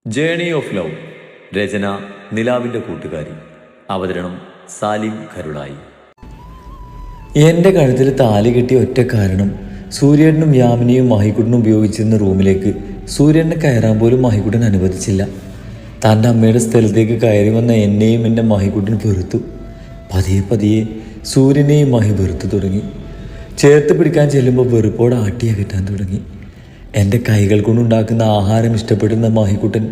Journey of love. രചന നിലാവിൻ്റെ കൂട്ടുകാരി. അവതരണം സാലിം കരുളായി. എൻ്റെ കഴുത്തിൽ താലി കെട്ടിയ ഒറ്റ കാരണം സൂര്യേട്ടനും യാമിനിയും മഹിക്കുട്ടനും ഉപയോഗിച്ചിരുന്ന റൂമിലേക്ക് സൂര്യേട്ടനെ കയറാൻ പോലും മഹിക്കുട്ടൻ അനുവദിച്ചില്ല. തൻ്റെ അമ്മയുടെ സ്ഥലത്തേക്ക് കയറി വന്ന എന്നെയും എൻ്റെ മഹിക്കുട്ടൻ വെറുത്തു. പതിയെ പതിയെ സൂര്യനെയും മഹി വെറുത്തു തുടങ്ങി. ചേർത്ത് പിടിക്കാൻ ചെല്ലുമ്പോൾ വെറുപ്പോടെ ആട്ടിയകറ്റാൻ തുടങ്ങി. എൻ്റെ കൈകൾ കൊണ്ടുണ്ടാക്കുന്ന ആഹാരം ഇഷ്ടപ്പെടുന്ന മഹിക്കുട്ടൻ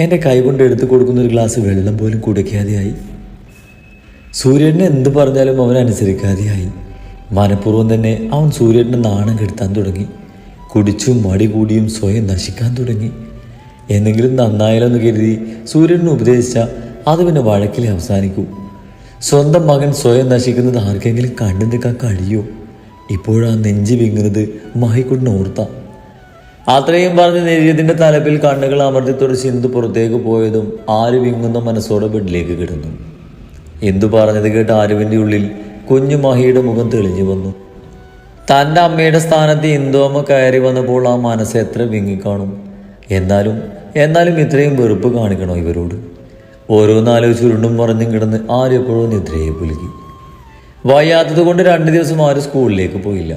എൻ്റെ കൈ കൊണ്ട് എടുത്തു കൊടുക്കുന്ന ഒരു ഗ്ലാസ് വെള്ളം പോലും കുടിക്കാതെയായി. സൂര്യേട്ടനെ എന്ത് പറഞ്ഞാലും അവൻ അനുസരിക്കാതെയായി. മനഃപൂർവ്വം തന്നെ അവൻ സൂര്യേട്ടനെ നാണം കെടുത്താൻ തുടങ്ങി. കുടിച്ചും മടി കൂടിയും സ്വയം നശിക്കാൻ തുടങ്ങി. എന്തെങ്കിലും നന്നായാലെന്ന് കരുതി സൂര്യേട്ടനെ ഉപദേശിച്ചാൽ അത് പിന്നെ വഴക്കിൽ അവസാനിക്കൂ. സ്വന്തം മകൻ സ്വയം നശിക്കുന്നത് ആർക്കെങ്കിലും കണ്ടു നിൽക്കാൻ കഴിയുമോ? ഇപ്പോഴാ നെഞ്ചി വിങ്ങുന്നത് മഹിക്കുട്ടൻ ഓർത്താം. അത്രയും പറഞ്ഞ് നെരിയതിൻ്റെ തലപ്പിൽ കണ്ണുകൾ അമർത്തി തുടച്ച് ഇന്ദു പുറത്തേക്ക് പോയതും ആര് വിങ്ങുന്ന മനസ്സോടെ ബെഡിലേക്ക് കിടന്നു. ഇന്ദു പറഞ്ഞത് കേട്ട് ആരുവിൻ്റെ ഉള്ളിൽ കുഞ്ഞു മഹിയുടെ മുഖം തെളിഞ്ഞു വന്നു. തൻ്റെ അമ്മയുടെ സ്ഥാനത്ത് ഇന്ദു അമ്മ കയറി വന്നപ്പോൾ ആ മനസ്സ് എത്ര വിങ്ങിക്കാണും. എന്നാലും ഇത്രയും വെറുപ്പ് കാണിക്കണോ ഇവരോട്? ഓരോന്നാലോചിച്ച് ഉരുണ്ടും പറഞ്ഞും കിടന്ന് ആരും എപ്പോഴും നിദ്രയെ പുലുകി. വയ്യാത്തത് കൊണ്ട് 2 ദിവസം ആരും സ്കൂളിലേക്ക് പോയില്ല.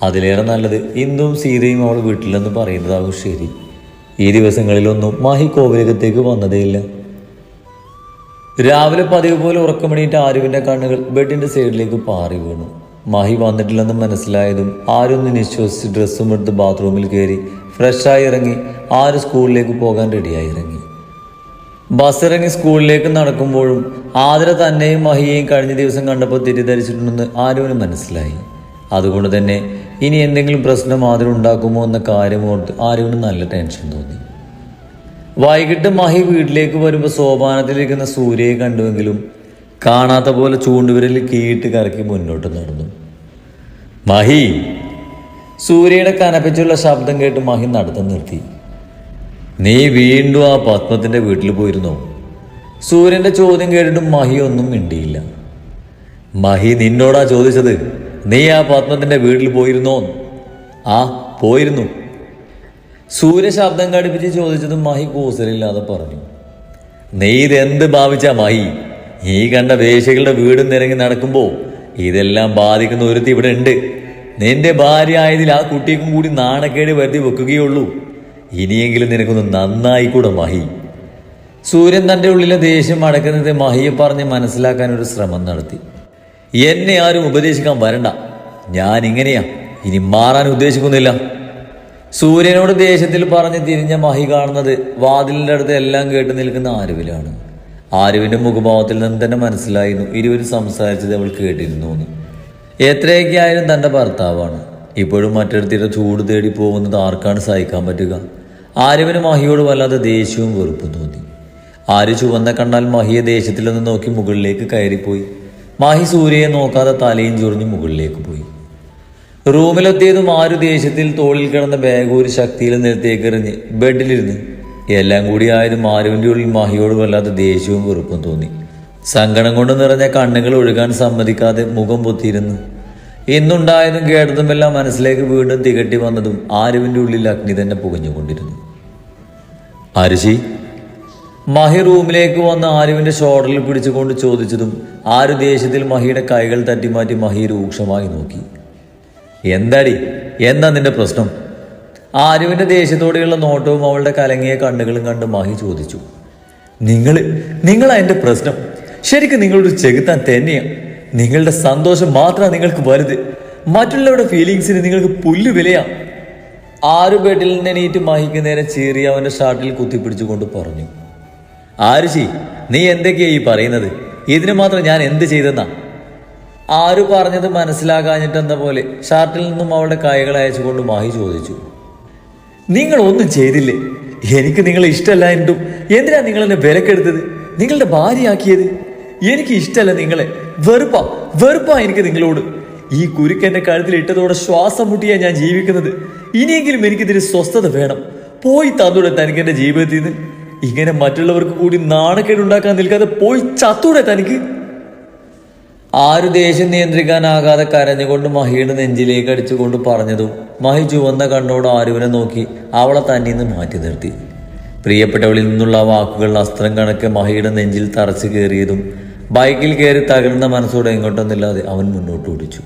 അതിലേറെ നല്ലത് ഇന്ദുവും സീതയും അവൾ വീട്ടിലെന്ന് പറയുന്നതാകും ശരി. ഈ ദിവസങ്ങളിലൊന്നും മഹി കോവിലകത്തേക്ക് വന്നതേയില്ല. രാവിലെ പതിവ് പോലെ ഉറക്കമണിയിട്ട് ആരുവിൻ്റെ കണ്ണുകൾ ബെഡിൻ്റെ സൈഡിലേക്ക് പാറി വീണു. മഹി വന്നിട്ടില്ലെന്ന് മനസ്സിലായതും ആരൊന്ന് നിശ്വസിച്ച് ഡ്രസ്സും എടുത്ത് ബാത്റൂമിൽ കയറി ഫ്രഷായി ഇറങ്ങി ആര് സ്കൂളിലേക്ക് പോകാൻ റെഡിയായി ഇറങ്ങി. ബസ് ഇറങ്ങി സ്കൂളിലേക്ക് നടക്കുമ്പോഴും ആതിര തന്നെയും മഹിയെയും കഴിഞ്ഞ ദിവസം കണ്ടപ്പോൾ തെറ്റിദ്ധരിച്ചിട്ടുണ്ടെന്ന് ആരുവിന് മനസ്സിലായി. അതുകൊണ്ട് തന്നെ ഇനി എന്തെങ്കിലും പ്രശ്നം ആതിര ഉണ്ടാക്കുമോ എന്ന കാര്യം ഓർത്ത് ആരുവിന് നല്ല ടെൻഷൻ തോന്നി. വൈകിട്ട് മഹി വീട്ടിലേക്ക് വരുമ്പോൾ സോപാനത്തിലിരിക്കുന്ന സൂര്യയെ കണ്ടുവെങ്കിലും കാണാത്ത പോലെ ചൂണ്ടുവിരലിൽ കീയിട്ട് കറക്കി മുന്നോട്ട് നടന്നു. മഹി! സൂര്യയുടെ കനപ്പിച്ചുള്ള ശബ്ദം കേട്ട് മഹി നടത്തം നിർത്തി. നീ വീണ്ടും ആ പത്മത്തിൻ്റെ വീട്ടിൽ പോയിരുന്നോ? സൂര്യൻ്റെ ചോദ്യം കേട്ടിട്ടും മഹി ഒന്നും മിണ്ടിയില്ല. മഹി നിന്നോടാ ചോദിച്ചത്, നീ ആ പത്മത്തിൻ്റെ വീട്ടിൽ പോയിരുന്നോ? ആ പോയിരുന്നു. സൂര്യ ശബ്ദം കടുപ്പിച്ച് ചോദിച്ചതും മഹി കൂസലില്ലാതെ പറഞ്ഞു. നീ ഇതെന്ത് ഭാവിച്ചാ മഹി? ഈ കണ്ട വേശ്യകളുടെ വീടും നിരങ്ങി നടക്കുമ്പോൾ ഇതെല്ലാം ബാധിക്കുന്ന ഒരുത്തി ഇവിടെ ഉണ്ട്. നിന്റെ ഭാര്യ ആയതിൽ ആ കുട്ടിക്കും കൂടി നാണക്കേട് വരുത്തി വെക്കുകയുള്ളൂ. ഇനിയെങ്കിലും നിനക്കൊന്ന് നന്നായിക്കൂടെ മഹി? സൂര്യൻ തൻ്റെ ഉള്ളിലെ ദേഷ്യം അടക്കുന്നത് മഹിയെ പറഞ്ഞ് മനസ്സിലാക്കാൻ ഒരു ശ്രമം നടത്തി. എന്നെ ആരും ഉപദേശിക്കാൻ വരണ്ട, ഞാൻ ഇങ്ങനെയാ, ഇനി മാറാൻ ഉദ്ദേശിക്കുന്നില്ല. സൂര്യനോട് ദേഷ്യത്തിൽ പറഞ്ഞ് തിരിഞ്ഞ മഹി കാണുന്നത് വാതിലിൻ്റെ അടുത്ത് എല്ലാം കേട്ട് നിൽക്കുന്ന ആരുവിലാണ്. ആരുവിൻ്റെ മുഖഭാവത്തിൽ നിന്ന് തന്നെ മനസ്സിലായിരുന്നു ഇരുവരും സംസാരിച്ചത് അവൾ കേട്ടിരുന്നു എന്ന്. എത്രയൊക്കെ ആയാലും തൻ്റെ ഭർത്താവാണ്. ഇപ്പോഴും മറ്റൊരുത്തിയുടെ ചൂട് തേടി പോകുന്നത് ആർക്കാണ് സഹിക്കാൻ പറ്റുക? ആരുവിന് മഹിയോട് വല്ലാതെ ദേഷ്യവും വെറുപ്പും തോന്നി. ആര് ചുവന്ന കണ്ടാൽ മഹിയെ ദേഷ്യത്തിൽ നിന്ന് നോക്കി മുകളിലേക്ക് കയറിപ്പോയി. മഹി സൂര്യയെ നോക്കാതെ തലയും ചൊറിഞ്ഞ് മുകളിലേക്ക് പോയി. റൂമിലെത്തിയതും ആരു ദേഷ്യത്തിൽ തോളിൽ കിടന്ന ബാഗ് ഒരു ശക്തിയിൽ നിലത്തേക്ക് എറിഞ്ഞ് ബെഡിലിരുന്ന്. എല്ലാം കൂടി ആയതും ആരുവിൻ്റെ ഉള്ളിൽ മഹിയോട് വല്ലാതെ ദേഷ്യവും വെറുപ്പും തോന്നി. സങ്കടം കൊണ്ട് നിറഞ്ഞ കണ്ണുകൾ ഒഴുകാൻ സമ്മതിക്കാതെ മുഖം പൊത്തിയിരുന്നു. ഇന്നുണ്ടായതും കേട്ടതുമെല്ലാം മനസ്സിലേക്ക് വീണ്ടും തികട്ടി വന്നതും ആരുവിൻ്റെ ഉള്ളിൽ അഗ്നി തന്നെ പുകഞ്ഞുകൊണ്ടിരുന്നു. അരുചി! മഹി റൂമിലേക്ക് വന്ന് ആരുവിൻ്റെ ഷോൾഡറിൽ പിടിച്ചുകൊണ്ട് ചോദിച്ചതും ആരു ദേഷ്യത്തിൽ മഹിയുടെ കൈകൾ തട്ടിമാറ്റി മഹി രൂക്ഷമായി നോക്കി. എന്താടി, എന്താ നിന്റെ പ്രശ്നം? ആരുവിൻ്റെ ദേഷ്യത്തോടെയുള്ള നോട്ടവും അവളുടെ കലങ്ങിയ കണ്ണുകളും കണ്ട് മഹി ചോദിച്ചു. നിങ്ങളാ എൻ്റെ പ്രശ്നം. ശരിക്കും നിങ്ങളൊരു ചെകുത്താൻ തന്നെയാണ്. നിങ്ങളുടെ സന്തോഷം മാത്രമാണ് നിങ്ങൾക്ക് വലുത്. മറ്റുള്ളവരുടെ ഫീലിങ്സിന് നിങ്ങൾക്ക് പുല്ല് വിലയാ. ആരു ബെഡിൽ നിന്ന് എണീറ്റ് മഹിക്ക് നേരെ ചീറി അവൻ്റെ ഷർട്ടിൽ കുത്തിപ്പിടിച്ചുകൊണ്ട് പറഞ്ഞു. ആരുചി, നീ എന്തൊക്കെയാ ഈ പറയുന്നത്? ഇതിന് മാത്രം ഞാൻ എന്ത് ചെയ്തെന്നാ? ആരു പറഞ്ഞത് മനസ്സിലാകാഞ്ഞിട്ടെന്ന പോലെ ഷർട്ടിൽ നിന്നും അവളുടെ കൈകൾ അയച്ചുകൊണ്ട് മഹി ചോദിച്ചു. നിങ്ങൾ ഒന്നും ചെയ്തില്ലേ? എനിക്ക് നിങ്ങളെ ഇഷ്ടമല്ലായിട്ടും എന്തിനാ നിങ്ങൾ എന്നെ വിലക്കെടുത്തത്, നിങ്ങളുടെ ഭാര്യയാക്കിയത്? എനിക്ക് ഇഷ്ടമല്ല നിങ്ങളെ. വെറുപ്പാ എനിക്ക് നിങ്ങളോട്. ഈ കുരുക്കെന്റെ കഴുത്തിൽ ഇട്ടതോടെ ശ്വാസം മുട്ടിയാ ഞാൻ ജീവിക്കുന്നത്. ഇനിയെങ്കിലും എനിക്കിതിന് സ്വസ്ഥത വേണം. പോയി തന്നൂടെ തനിക്ക് എൻ്റെ ജീവിതത്തിൽ നിന്ന്. ഇങ്ങനെ മറ്റുള്ളവർക്ക് കൂടി നാണക്കേടുണ്ടാക്കാൻ നിൽക്കാതെ പോയി ചത്തൂടെ തനിക്ക്. ആരു ദേഷ്യം നിയന്ത്രിക്കാനാകാതെ കരഞ്ഞുകൊണ്ട് മഹിയുടെ നെഞ്ചിലേക്ക് അടിച്ചുകൊണ്ട് പറഞ്ഞതും മഹി ചുവന്ന കണ്ണോട് ആരുവിനെ നോക്കി അവളെ തന്നീന്ന് മാറ്റി നിർത്തി. പ്രിയപ്പെട്ടവളിൽ നിന്നുള്ള വാക്കുകൾ അസ്ത്രം കണക്കെ മഹിയുടെ നെഞ്ചിൽ തറച്ചു കയറിയതും ബൈക്കിൽ കയറി തകർന്ന മനസ്സോടെ എങ്ങോട്ടൊന്നില്ലാതെ അവൻ മുന്നോട്ട് ഓടിച്ചു.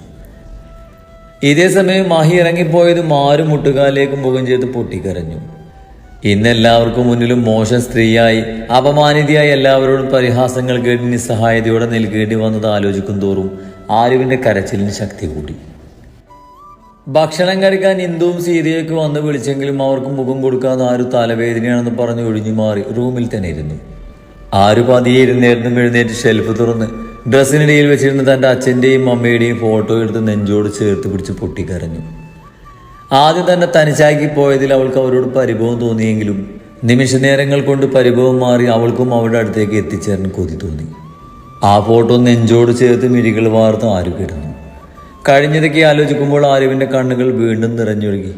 ഇതേ സമയം മഹി ഇറങ്ങിപ്പോയതും ആരും മുട്ടുകാലിലേക്ക് മുഖം ചെയ്ത് പൊട്ടിക്കരഞ്ഞു. ഇന്ന് എല്ലാവർക്കും മുന്നിലും മോശം സ്ത്രീയായി അപമാനിതയായി എല്ലാവരോടും പരിഹാസങ്ങൾ കേട്ട് നിസ്സഹായതയോടെ നിൽക്കേണ്ടി വന്നത് ആലോചിക്കും തോറും ആരുവിന്റെ കരച്ചിലിന് ശക്തി കൂടി. ഭക്ഷണം കഴിക്കാൻ ഇന്ദുവും സീതയൊക്കെ വന്ന് വിളിച്ചെങ്കിലും അവർക്ക് മുഖം കൊടുക്കാതെ ആരു തലവേദനയാണെന്ന് പറഞ്ഞ് ഒഴിഞ്ഞു മാറി റൂമിൽ തന്നെ ഇരുന്നു. ആരു പതിയെ ഇരുന്നേർന്നും എഴുന്നേറ്റ് ഷെൽഫ് തുറന്ന് ഡ്രസ്സിനിടയിൽ വെച്ചിരുന്ന തൻ്റെ അച്ഛൻ്റെയും അമ്മയുടെയും ഫോട്ടോ എടുത്ത് നെഞ്ചോട് ചേർത്ത് പിടിച്ച് പൊട്ടിക്കരഞ്ഞു. ആദ്യം തന്നെ തനിച്ചാക്കി പോയതിൽ അവൾക്ക് അവരോട് പരിഭവം തോന്നിയെങ്കിലും നിമിഷ നേരങ്ങൾ കൊണ്ട് പരിഭവം മാറി അവൾക്കും അവരുടെ അടുത്തേക്ക് എത്തിച്ചേരാൻ കൊതി തോന്നി. ആ ഫോട്ടോ നെഞ്ചോട് ചേർത്ത് മിഴികൾ വാർത്ത് ആരു കിടന്നു. കഴിഞ്ഞതൊക്കെ ആലോചിക്കുമ്പോൾ ആരുവിൻ്റെ കണ്ണുകൾ വീണ്ടും നിറഞ്ഞൊഴുകി.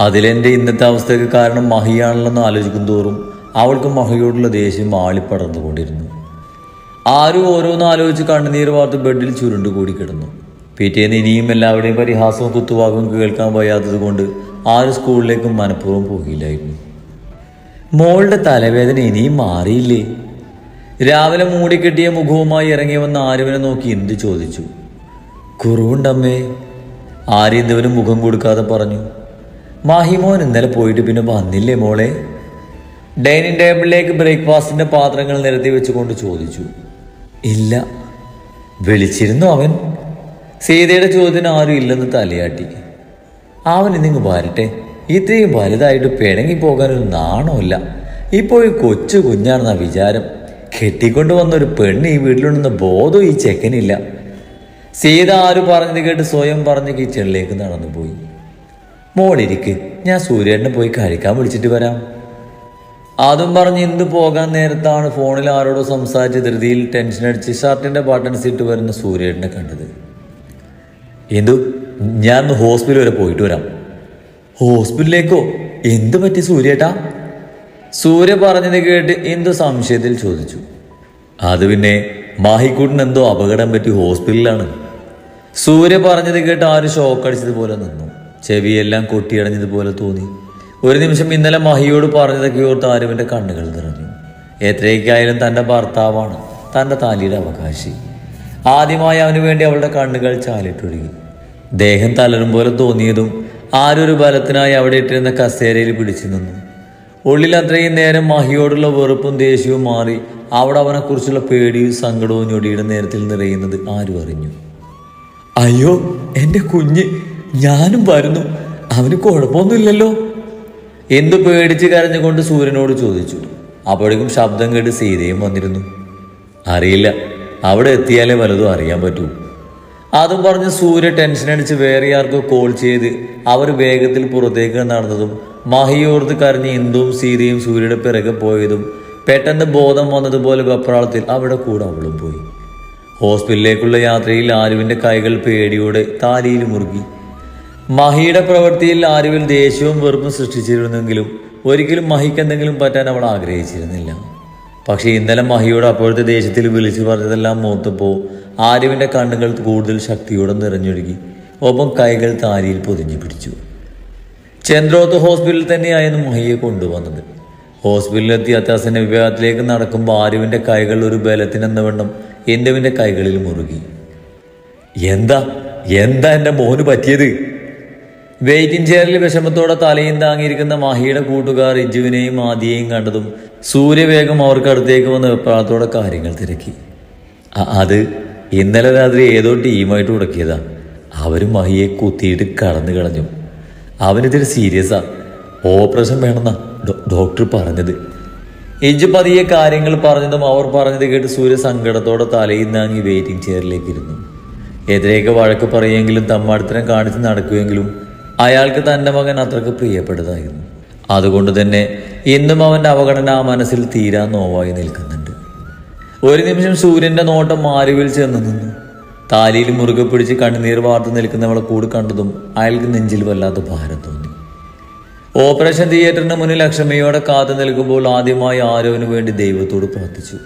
അതിലെൻ്റെ ഇന്നത്തെ അവസ്ഥയ്ക്ക് കാരണം മഹിയാണല്ലെന്ന് ആലോചിക്കും തോറും അവൾക്ക് മഹിയോടുള്ള ദേഷ്യം ആളിപ്പടർന്നുകൊണ്ടിരുന്നു. ആരും ഓരോന്ന് ആലോചിച്ച് കണ്ണുനീർ വാർത്ത് ബെഡിൽ ചുരുണ്ടുകൂടി കിടന്നു. പിറ്റേന്ന് ഇനിയും എല്ലാവരുടെയും പരിഹാസവും കുത്തുവാക്കും കേൾക്കാൻ വയ്യാത്തത് കൊണ്ട് ആരും സ്കൂളിലേക്കും മനഃപൂർവ്വം പോകില്ലായിരുന്നു. മോളുടെ തലവേദന ഇനിയും മാറിയില്ലേ? രാവിലെ മൂടിക്കെട്ടിയ മുഖവുമായി ഇറങ്ങി വന്ന ആരുവിനെ നോക്കി എന്ത് ചോദിച്ചു. കുറവുണ്ടമ്മേ, ആരും ഇന്നവനും മുഖം കൊടുക്കാതെ പറഞ്ഞു. മാഹിമോൻ ഇന്നലെ പോയിട്ട് പിന്നെ വന്നില്ലേ മോളെ? ഡൈനിങ് ടേബിളിലേക്ക് ബ്രേക്ക്ഫാസ്റ്റിന്റെ പാത്രങ്ങൾ നിരത്തി വെച്ചുകൊണ്ട് ചോദിച്ചു. ഇല്ല. വിളിച്ചിരുന്നു അവൻ? സീതയുടെ ചോദ്യത്തിന് ആരും ഇല്ലെന്ന് തലയാട്ടി. അവൻ ഇന്നിങ്ങ് വരട്ടെ, ഇത്രയും വലുതായിട്ട് പിണങ്ങി പോകാനൊരു നാണമില്ല. ഇപ്പോഴും കൊച്ചു കുഞ്ഞാണെന്ന വിചാരം. കെട്ടിക്കൊണ്ട് വന്നൊരു പെണ്ണ് ഈ വീട്ടിലുണ്ടെന്ന ബോധം ഈ ചെക്കനില്ല. സീത ആര് പറഞ്ഞത് കേട്ട് സ്വയം പറഞ്ഞ് കിച്ചണിലേക്ക് നടന്നുപോയി. മോളിരിക്ക്, ഞാൻ സൂര്യേട്ടനെ പോയി കഴിക്കാൻ വിളിച്ചിട്ട് വരാം. അതും പറഞ്ഞ് ഇന്ന് പോകാൻ നേരത്താണ് ഫോണിൽ ആരോടോ സംസാരിച്ച ധൃതിയിൽ ടെൻഷനടിച്ച് ഷർട്ടിന്റെ ബട്ടൺസ് ഇട്ട് വരുന്ന സൂര്യേട്ടനെ കണ്ടത്. എന്തു, ഞാൻ ഒന്ന് ഹോസ്പിറ്റൽ വരെ പോയിട്ട് വരാം. ഹോസ്പിറ്റലിലേക്കോ? എന്തു പറ്റി സൂര്യേട്ടാ? സൂര്യ പറഞ്ഞത് കേട്ട് എന്തു സംശയത്തിൽ ചോദിച്ചു. അത് പിന്നെ മാഹിക്കൂട്ടിന് എന്തോ അപകടം പറ്റി ഹോസ്പിറ്റലിലാണ്. സൂര്യ പറഞ്ഞത് കേട്ട് ആരും ഷോക്കടിച്ചതുപോലെ നിന്നു. ചെവിയെല്ലാം കൊട്ടിയടഞ്ഞതുപോലെ തോന്നി. ഒരു നിമിഷം ഇന്നലെ മഹിയോട് പറഞ്ഞതൊക്കെ ഓർത്ത് ആരുവിൻ്റെ കണ്ണുകൾ നിറഞ്ഞു. എത്രയൊക്കെയായാലും തൻ്റെ ഭർത്താവാണ്, തൻ്റെ താലിയുടെ അവകാശി. ആദ്യമായി അവന് വേണ്ടി അവളുടെ കണ്ണുകൾ ചാലിട്ടൊഴുകി. ദേഹം തളരും പോലെ തോന്നിയതും ആരൊരു ബലത്തിനായി അവിടെ ഇട്ടിരുന്ന കസേരയിൽ പിടിച്ചു നിന്നു. ഉള്ളിൽ അത്രയും നേരം മഹിയോടുള്ള വെറുപ്പും ദേഷ്യവും മാറി അവിടെ അവനെക്കുറിച്ചുള്ള പേടിയും സങ്കടവും ഞൊടിയുടെ നേരത്തിൽ നിറയുന്നത് ആരും അറിഞ്ഞു. അയ്യോ എൻ്റെ കുഞ്ഞ്, ഞാനും വരുന്നു, അവന് കുഴപ്പമൊന്നുമില്ലല്ലോ? എന്തു പേടിച്ച് കരഞ്ഞുകൊണ്ട് സൂര്യനോട് ചോദിച്ചു. അപ്പോഴേക്കും ശബ്ദം കേട്ട് സീതയും വന്നിരുന്നു. അറിയില്ല, അവിടെ എത്തിയാലേ വല്ലതും അറിയാൻ പറ്റൂ. അതും പറഞ്ഞ് സൂര്യ ടെൻഷനടിച്ച് വേറെ ആർക്കോ കോൾ ചെയ്ത് അവർ വേഗത്തിൽ പുറത്തേക്ക് നടന്നതും മഹിയോർത്ത് കരഞ്ഞ് ഇന്ദുവും സീതയും സൂര്യയുടെ പിറകെ പോയതും പെട്ടെന്ന് ബോധം വന്നതുപോലെ വെപ്രാളത്തിൽ അവിടെ കൂടെ അവളും പോയി. ഹോസ്പിറ്റലിലേക്കുള്ള യാത്രയിൽ ആരുവിൻ്റെ കൈകൾ പേടിയോടെ താലിയിൽ മുറുകി. മഹിയുടെ പ്രവൃത്തിയിൽ ആരുവിൽ ദേഷ്യവും വെറുപ്പും സൃഷ്ടിച്ചിരുന്നെങ്കിലും ഒരിക്കലും മഹിക്ക് എന്തെങ്കിലും പറ്റാൻ അവൾ ആഗ്രഹിച്ചിരുന്നില്ല. പക്ഷേ ഇന്നലെ മഹിയോട് അപ്പോഴത്തെ ദേഷ്യത്തിൽ വിളിച്ചു പറഞ്ഞതെല്ലാം മൂത്തപ്പോൾ ആരുവിൻ്റെ കണ്ണുകൾ കൂടുതൽ ശക്തിയോടെ നിറഞ്ഞൊഴുകി. ഒപ്പം കൈകൾ താലിയിൽ പൊതിഞ്ഞു പിടിച്ചു. ചന്ദ്രോത്ത് ഹോസ്പിറ്റലിൽ തന്നെയായിരുന്നു മഹിയെ കൊണ്ടുവന്നത്. ഹോസ്പിറ്റലിലെത്തി അത്യാസന്ന വിഭാഗത്തിലേക്ക് നടക്കുമ്പോൾ ആരുവിൻ്റെ കൈകൾ ഒരു ബലത്തിനെന്ന വണ്ണം ഇന്ദുവിൻ്റെ കൈകളിൽ മുറുകി. എന്താ എന്താ എൻ്റെ മോന് പറ്റിയത്? വെയിറ്റിംഗ് ചെയറിൽ വിഷമത്തോടെ തലയും താങ്ങിയിരിക്കുന്ന മഹിയുടെ കൂട്ടുകാർ ഇജുവിനെയും ആദിയെയും കണ്ടതും സൂര്യവേഗം അവർക്ക് അടുത്തേക്ക് വന്ന് വെപ്രാളത്തോടെ കാര്യങ്ങൾ തിരക്കി. അത് ഇന്നലെ രാത്രി ഏതോ ടീമായിട്ട് ഉടക്കിയതാ. അവർ മഹിയെ കുത്തിയിട്ട് കടന്നു കളഞ്ഞു. അവനിതൊരു സീരിയസാ, ഓപ്പറേഷൻ വേണമെന്നാ ഡോക്ടർ പറഞ്ഞത്. ഇജ് പതിയെ കാര്യങ്ങൾ പറഞ്ഞതും അവർ പറഞ്ഞത് കേട്ട് സൂര്യ സങ്കടത്തോടെ തലയിൽ താങ്ങി വെയിറ്റിംഗ് ചെയറിലേക്ക് ഇരുന്നു. എതിരെയൊക്കെ വഴക്ക് പറയുമെങ്കിലും തമ്മാടിത്തരം കാണിച്ച് നടക്കുമെങ്കിലും അയാൾക്ക് തൻ്റെ മകൻ അത്രക്ക് പ്രിയപ്പെട്ടതായിരുന്നു. അതുകൊണ്ട് തന്നെ ഇന്നും അവൻ്റെ അവഗണന ആ മനസ്സിൽ തീരാൻ നോവായി നിൽക്കുന്നുണ്ട്. ഒരു നിമിഷം സൂര്യൻ്റെ നോട്ടം ആരുവിൽ ചെന്ന് നിന്നു. താലിയിൽ മുറുകെ പിടിച്ച് കണ്ണുനീർ വാർത്ത് നിൽക്കുന്നവളെ കൂടി കണ്ടതും അയാൾക്ക് നെഞ്ചിൽ വല്ലാത്ത ഭാരം തോന്നി. ഓപ്പറേഷൻ തിയേറ്ററിന് മുന്നിൽ അക്ഷമയോടെ കാത്തു നിൽക്കുമ്പോൾ ആദ്യമായി ആരോവിന് വേണ്ടി ദൈവത്തോട് പ്രാർത്ഥിച്ചു.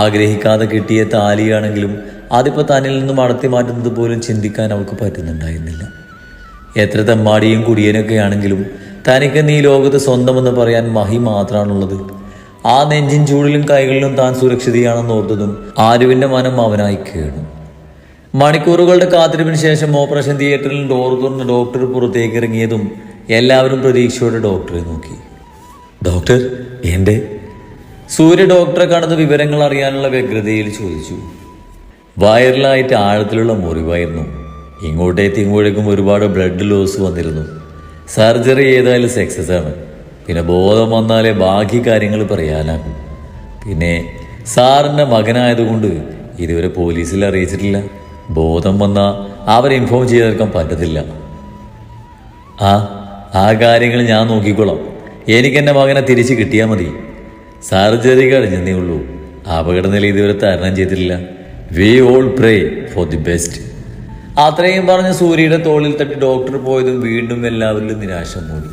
ആഗ്രഹിക്കാതെ കിട്ടിയ താലിയാണെങ്കിലും അതിപ്പോൾ തന്നിൽ നിന്നും അടത്തി മാറ്റുന്നത് പോലും ചിന്തിക്കാൻ അവൾക്ക് പറ്റുന്നുണ്ടായിരുന്നില്ല. എത്ര തെമ്മാടിയും കുടിയനൊക്കെ ആണെങ്കിലും തനിക്ക് നീ ലോകത്ത് സ്വന്തമെന്ന് പറയാൻ മഹി മാത്രമാണുള്ളത്. ആ നെഞ്ചിൻ ചൂടിലും കൈകളിലും താൻ സുരക്ഷിതയാണെന്ന് ഓർത്തതും ആരുവിൻ്റെ മനം അവനായി കേണു. മണിക്കൂറുകളുടെ കാത്തിരിപ്പിന് ശേഷം ഓപ്പറേഷൻ തിയേറ്ററിൽ ഡോർ തുറന്ന് ഡോക്ടർ പുറത്തേക്ക് ഇറങ്ങിയതും എല്ലാവരും പ്രതീക്ഷയോടെ ഡോക്ടറെ നോക്കി. ഡോക്ടർ എൻ്റെ സൂര്യ ഡോക്ടറെ കടന്ന് വിവരങ്ങൾ അറിയാനുള്ള വ്യഗ്രതയിൽ ചോദിച്ചു. വയറിലായിട്ട് ആഴത്തിലുള്ള മുറിവായിരുന്നു. ഇങ്ങോട്ടെത്തിക്കുമ്പോഴേക്കും ഒരുപാട് ബ്ലഡ് ലോസ് വന്നിരുന്നു. സർജറി ഏതായാലും സക്സസ് ആണ്. പിന്നെ ബോധം വന്നാലേ ബാക്കി കാര്യങ്ങൾ പറയാനാകും. പിന്നെ സാറിൻ്റെ മകനായതുകൊണ്ട് ഇതുവരെ പോലീസിൽ അറിയിച്ചിട്ടില്ല. ബോധം വന്നാൽ അവരെ ഇൻഫോം ചെയ്തെടുക്കാൻ പറ്റത്തില്ല. ആ കാര്യങ്ങൾ ഞാൻ നോക്കിക്കോളാം. എനിക്കെൻ്റെ മകനെ തിരിച്ച് കിട്ടിയാൽ മതി. സർജറി കഴിഞ്ഞതേ ഉള്ളൂ. അപകടനില ഇതുവരെ തരണം ചെയ്തിട്ടില്ല. We all pray for the best. അത്രയും പറഞ്ഞ് സൂര്യയുടെ തോളിൽ തട്ടി ഡോക്ടർ പോയതും വീണ്ടും എല്ലാവരിലും നിരാശ മൂടി.